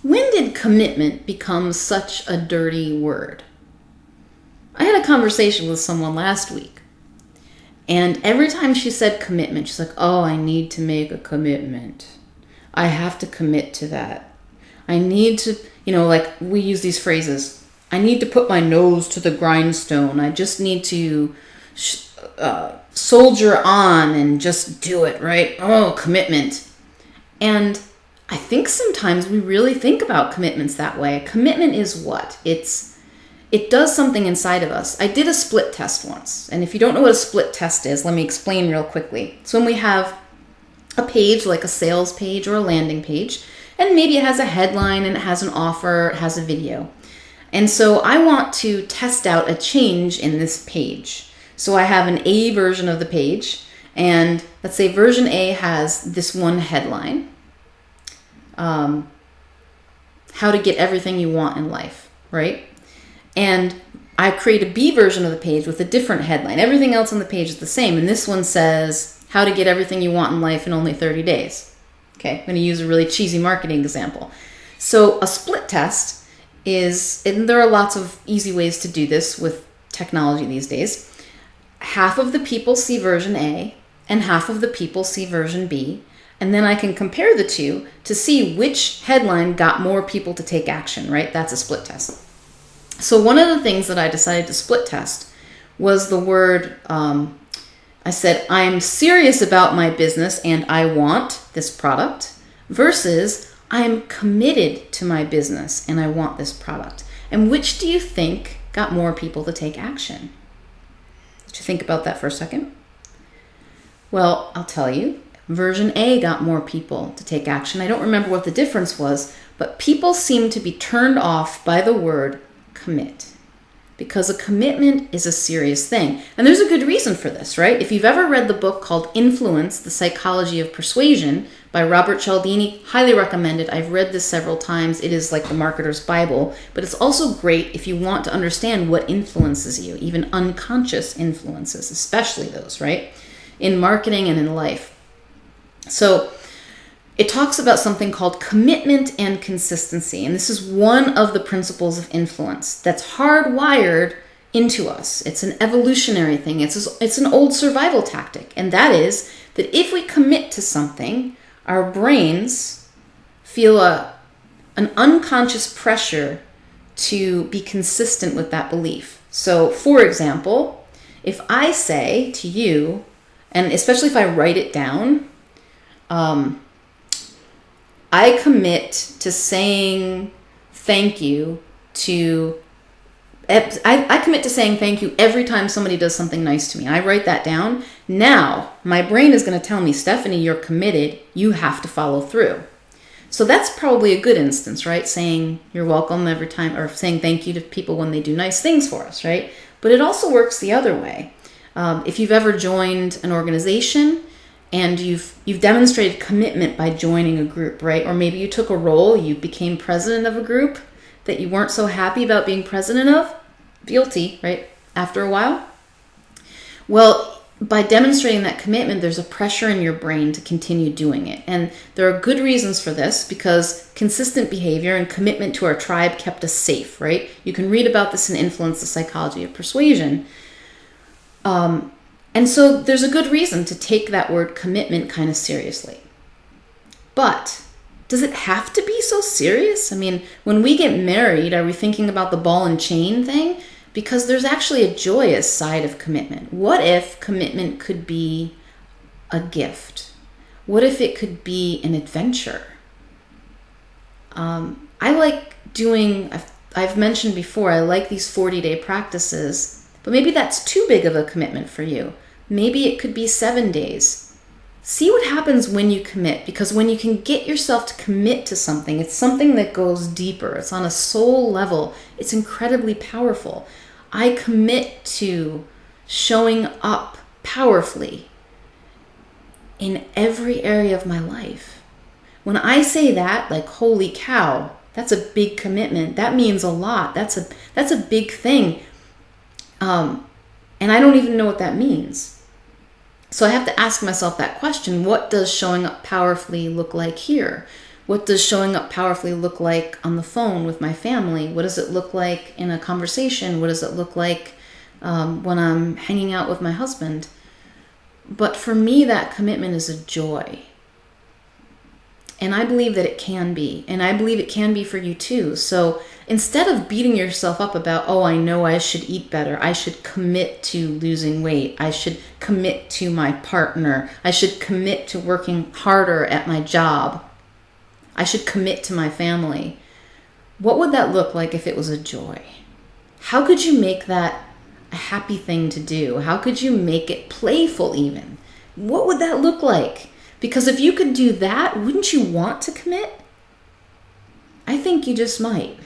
When did commitment become such a dirty word? I had a conversation with someone last week, and every time she said commitment, she's like, oh, I need to make a commitment. I have to commit to that. I need to, like we use these phrases. I need to put my nose to the grindstone. I just need to soldier on and just do it, right? Oh, commitment. And I think sometimes we really think about commitments that way. A commitment is what? It does something inside of us. I did a split test once. And if you don't know what a split test is, let me explain real quickly. So when we have a page like a sales page or a landing page, and maybe it has a headline and it has an offer, it has a video. And so I want to test out a change in this page. So I have an A version of the page, and let's say version A has this one headline. How to get everything you want in life, right? And I create a B version of the page with a different headline. Everything else on the page is the same. And this one says, how to get everything you want in life in only 30 days. Okay, I'm going to use a really cheesy marketing example. So a split test is, and there are lots of easy ways to do this with technology these days. Half of the people see version A and half of the people see version B. And then I can compare the two to see which headline got more people to take action, right? That's a split test. So one of the things that I decided to split test was the word, I said, I'm serious about my business and I want this product, versus I'm committed to my business and I want this product. And which do you think got more people to take action? Did you think about that for a second? Well, I'll tell you. Version A got more people to take action. I don't remember what the difference was, but people seem to be turned off by the word commit, because a commitment is a serious thing. And there's a good reason for this, right? If you've ever read the book called Influence, The Psychology of Persuasion by Robert Cialdini, highly recommend it. I've read this several times. It is like the marketer's Bible, but it's also great if you want to understand what influences you, even unconscious influences, especially those, right? In marketing and in life. So it talks about something called commitment and consistency. And this is one of the principles of influence that's hardwired into us. It's an evolutionary thing. It's an old survival tactic. And that is that if we commit to something, our brains feel an unconscious pressure to be consistent with that belief. So for example, if I say to you, and especially if I write it down, I commit to saying thank you to, I commit to saying thank you every time somebody does something nice to me. I write that down. Now, my brain is going to tell me, Stephanie, you're committed. You have to follow through. So that's probably a good instance, right? Saying you're welcome every time, or saying thank you to people when they do nice things for us, right? But it also works the other way. If you've ever joined an organization, and you've demonstrated commitment by joining a group, right? Or maybe you took a role, you became president of a group that you weren't so happy about being president of. Guilty, right? After a while. Well, by demonstrating that commitment, there's a pressure in your brain to continue doing it. And there are good reasons for this, because consistent behavior and commitment to our tribe kept us safe, right? You can read about this in Influence, The Psychology of Persuasion. And so there's a good reason to take that word commitment kind of seriously. But does it have to be so serious? I mean, when we get married, are we thinking about the ball and chain thing? Because there's actually a joyous side of commitment. What if commitment could be a gift? What if it could be an adventure? I like doing, I've mentioned before, I like these 40-day practices, but maybe that's too big of a commitment for you. Maybe it could be 7 days. See what happens when you commit, because when you can get yourself to commit to something, it's something that goes deeper. It's on a soul level. It's incredibly powerful. I commit to showing up powerfully in every area of my life. When I say that, like, holy cow, that's a big commitment. That means a lot. That's a big thing. And I don't even know what that means. So I have to ask myself that question: what does showing up powerfully look like here? What does showing up powerfully look like on the phone with my family? What does it look like in a conversation? What does it look like when I'm hanging out with my husband? But for me, that commitment is a joy. And I believe that it can be. And I believe it can be for you too. So instead of beating yourself up about, oh, I know I should eat better, I should commit to losing weight, I should commit to my partner, I should commit to working harder at my job, I should commit to my family. What would that look like if it was a joy? How could you make that a happy thing to do? How could you make it playful even? What would that look like? Because if you could do that, wouldn't you want to commit? I think you just might.